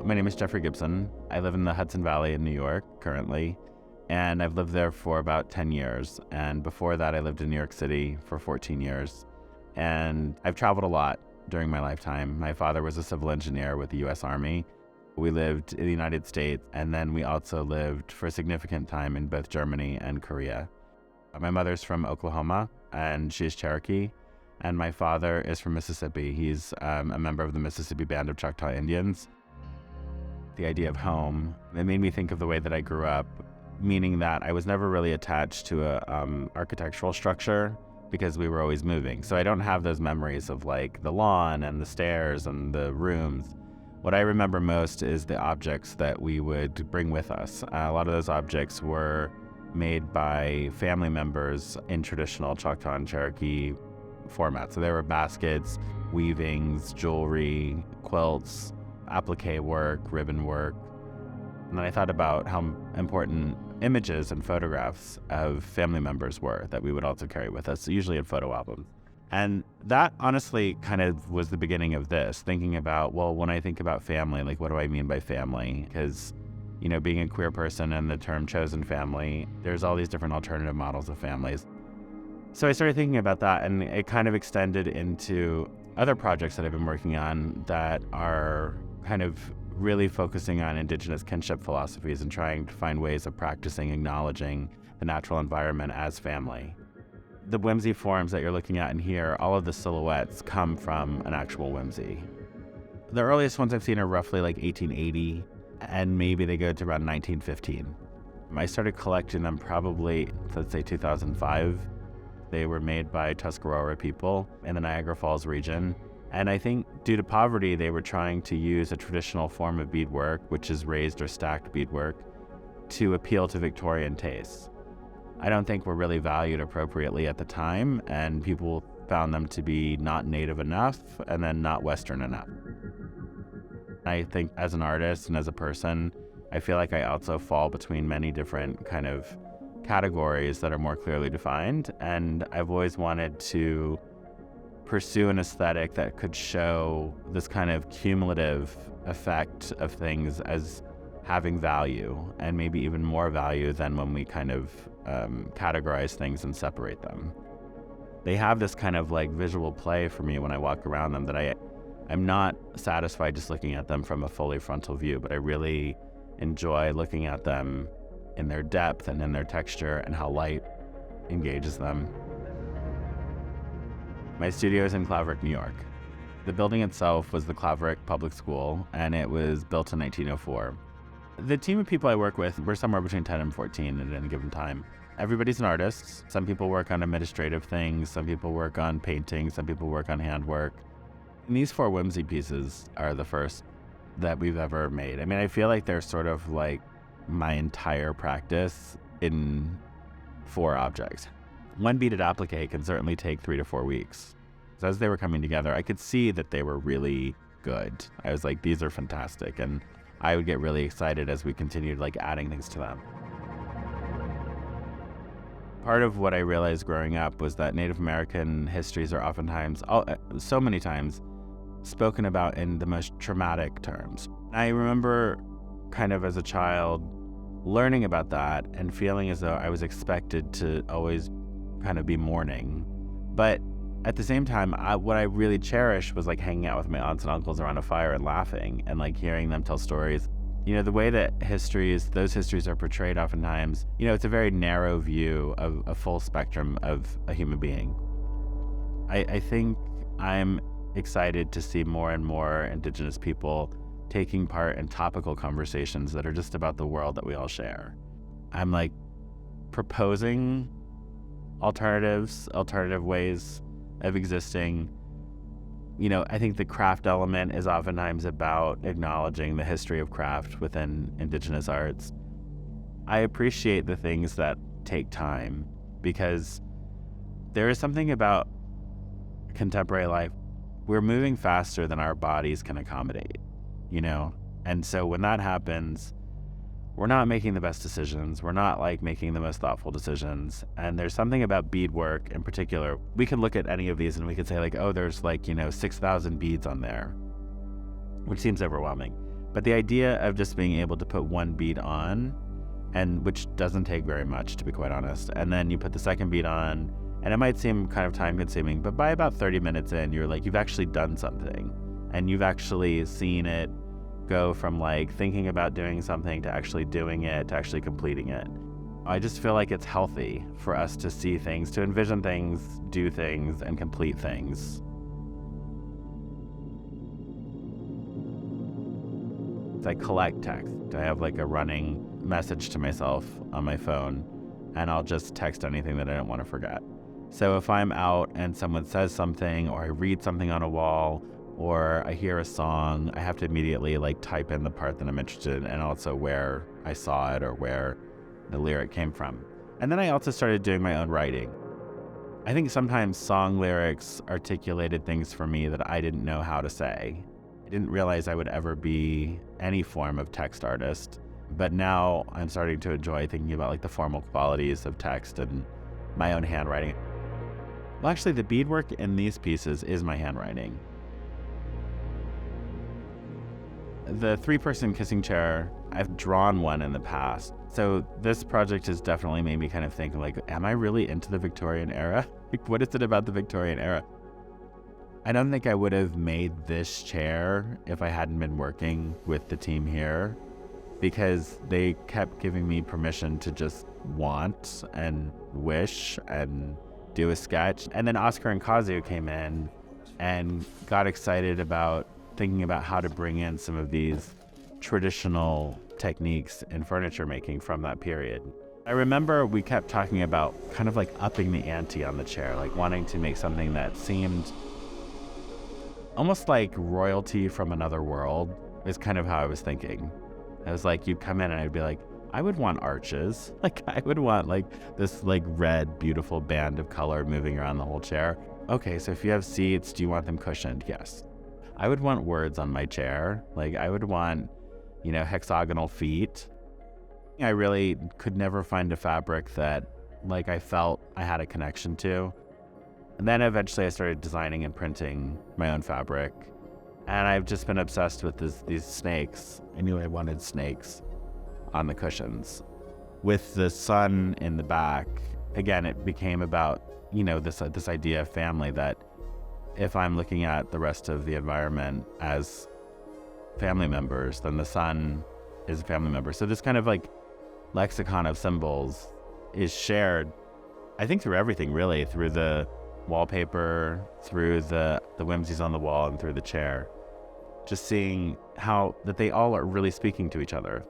My name is Jeffrey Gibson. I live in the Hudson Valley in New York currently, and I've lived there for about 10 years. And before that, I lived in New York City for 14 years. And I've traveled a lot during my lifetime. My father was a civil engineer with the U.S. Army. We lived in the United States, and then we also lived for a significant time in both Germany and Korea. My mother's from Oklahoma, and she's Cherokee, and my father is from Mississippi. He's a member of the Mississippi Band of Choctaw Indians. The idea of home, it made me think of the way that I grew up, meaning that I was never really attached to a architectural structure because we were always moving. So I don't have those memories of like the lawn and the stairs and the rooms. What I remember most is the objects that we would bring with us. A lot of those objects were made by family members in traditional Choctaw and Cherokee formats. So there were baskets, weavings, jewelry, quilts, applique work, ribbon work. And then I thought about how important images and photographs of family members were that we would also carry with us, usually in photo albums. And that honestly kind of was the beginning of this, thinking about, well, when I think about family, like what do I mean by family? Because, you know, being a queer person and the term chosen family, there's all these different alternative models of families. So I started thinking about that, and it kind of extended into other projects that I've been working on that are kind of really focusing on Indigenous kinship philosophies and trying to find ways of practicing acknowledging the natural environment as family. The whimsy forms that you're looking at in here, all of the silhouettes come from an actual whimsy. The earliest ones I've seen are roughly like 1880, and maybe they go to around 1915. I started collecting them probably, let's say 2005. They were made by Tuscarora people in the Niagara Falls region. And I think due to poverty, they were trying to use a traditional form of beadwork, which is raised or stacked beadwork, to appeal to Victorian tastes. I don't think were really valued appropriately at the time, and people found them to be not native enough and then not Western enough. I think as an artist and as a person, I feel like I also fall between many different kind of categories that are more clearly defined, and I've always wanted to pursue an aesthetic that could show this kind of cumulative effect of things as having value, and maybe even more value than when we kind of categorize things and separate them. They have this kind of like visual play for me when I walk around them that I'm not satisfied just looking at them from a fully frontal view, but I really enjoy looking at them in their depth and in their texture and how light engages them. My studio is in Claverick, New York. The building itself was the Claverick Public School, and it was built in 1904. The team of people I work with, we're somewhere between 10 and 14 at any given time. Everybody's an artist. Some people work on administrative things, some people work on painting, some people work on handwork. And these 4 whimsy pieces are the first that we've ever made. I mean, I feel like they're sort of like my entire practice in 4 objects. One beaded applique can certainly take 3 to 4 weeks. So as they were coming together, I could see that they were really good. I was like, these are fantastic. And I would get really excited as we continued like adding things to them. Part of what I realized growing up was that Native American histories are oftentimes, so many times, spoken about in the most traumatic terms. I remember kind of as a child learning about that and feeling as though I was expected to always kind of be mourning. But at the same time, what I really cherished was like hanging out with my aunts and uncles around a fire and laughing and like hearing them tell stories. You know, the way that those histories are portrayed oftentimes, you know, it's a very narrow view of a full spectrum of a human being. I think I'm excited to see more and more Indigenous people taking part in topical conversations that are just about the world that we all share. I'm like proposing alternative ways of existing. You know, I think the craft element is oftentimes about acknowledging the history of craft within Indigenous arts. I appreciate the things that take time because there is something about contemporary life. We're moving faster than our bodies can accommodate, you know? And so when that happens, we're not making the best decisions. We're not like making the most thoughtful decisions. And there's something about beadwork in particular. We could look at any of these and we could say like, oh, there's like, 6,000 beads on there, which seems overwhelming. But the idea of just being able to put one beat on, and which doesn't take very much, to be quite honest, and then you put the second beat on, and it might seem kind of time consuming, but by about 30 minutes in, you're like, you've actually done something, and you've actually seen it go from like thinking about doing something to actually doing it, to actually completing it. I just feel like it's healthy for us to see things, to envision things, do things, and complete things. I collect text. I have like a running message to myself on my phone, and I'll just text anything that I don't want to forget. So if I'm out and someone says something, or I read something on a wall, or I hear a song, I have to immediately like type in the part that I'm interested in, and also where I saw it or where the lyric came from. And then I also started doing my own writing. I think sometimes song lyrics articulated things for me that I didn't know how to say. I didn't realize I would ever be any form of text artist, but now I'm starting to enjoy thinking about like the formal qualities of text and my own handwriting. Well, actually, the beadwork in these pieces is my handwriting. The 3-person kissing chair, I've drawn one in the past. So this project has definitely made me kind of think like, am I really into the Victorian era? Like, what is it about the Victorian era? I don't think I would have made this chair if I hadn't been working with the team here, because they kept giving me permission to just want and wish and do a sketch. And then Oscar and Kazu came in and got excited about thinking about how to bring in some of these traditional techniques in furniture making from that period. I remember we kept talking about kind of like upping the ante on the chair, like wanting to make something that seemed almost like royalty from another world is kind of how I was thinking. I was like, you'd come in and I'd be like, I would want arches. Like I would want like this like red, beautiful band of color moving around the whole chair. Okay, so if you have seats, do you want them cushioned? Yes. I would want words on my chair. Like I would want, hexagonal feet. I really could never find a fabric that like I felt I had a connection to. And then eventually I started designing and printing my own fabric. And I've just been obsessed with these snakes. I knew I wanted snakes on the cushions. With the sun in the back, again, it became about, this idea of family, that if I'm looking at the rest of the environment as family members, then the sun is a family member. So this kind of like lexicon of symbols is shared, I think, through everything, really, through the wallpaper, through the whimsies on the wall, and through the chair. Just seeing how that they all are really speaking to each other.